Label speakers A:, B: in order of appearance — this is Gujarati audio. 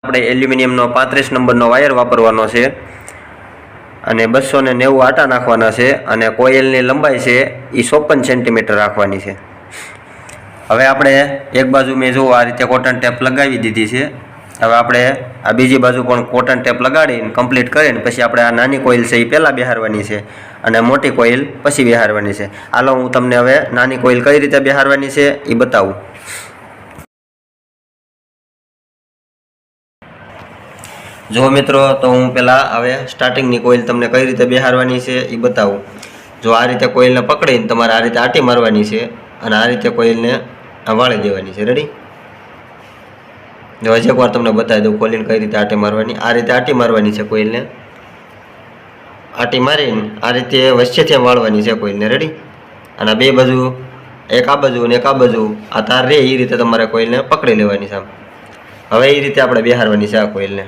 A: આપણે એલ્યુમિનિયમનો 35 નંબરનો વાયર વાપરવાનો છે અને 290 આટા નાખવાના છે અને કોઇલની લંબાઈ છે એ 54 સેન્ટીમીટર રાખવાની છે। હવે આપણે એક બાજુ મેં જો આ રીતે કોટન ટેપ લગાવી દીધી છે। હવે આપણે આ બીજી બાજુ પણ કોટન ટેપ લગાડીને કમ્પ્લીટ કરીને પછી આપણે આ નાની કોઇલ છે એ પહેલાં બેહારવાની છે અને મોટી કોઇલ પછી બેહારવાની છે। હાલો હું તમને હવે નાની કોઇલ કઈ રીતે બેહારવાની છે એ બતાવું। જો મિત્રો તો હું પહેલાં હવે સ્ટાર્ટિંગની કોઇલ તમને કઈ રીતે બેહારવાની છે એ બતાવું। જો આ રીતે કોઇલને પકડીને તમારે આ રીતે આટી મારવાની છે અને આ રીતે કોઇલને વાળી દેવાની છે। રેડી? જો હજી એકવાર તમને બતાવી દઉં ખોલીને કઈ રીતે આટી મારવાની। આ રીતે આટી મારવાની છે કોઇલને, આટી મારીને આ રીતે વચ્ચેથી વાળવાની છે કોઇલને। રેડી? અને બે બાજુ એક આ બાજુ અને એક આ બાજુ આ તાર રે એ રીતે તમારે કોઇલને પકડી લેવાની છે। હવે એ રીતે આપણે બેહારવાની છે આ કોઇલને।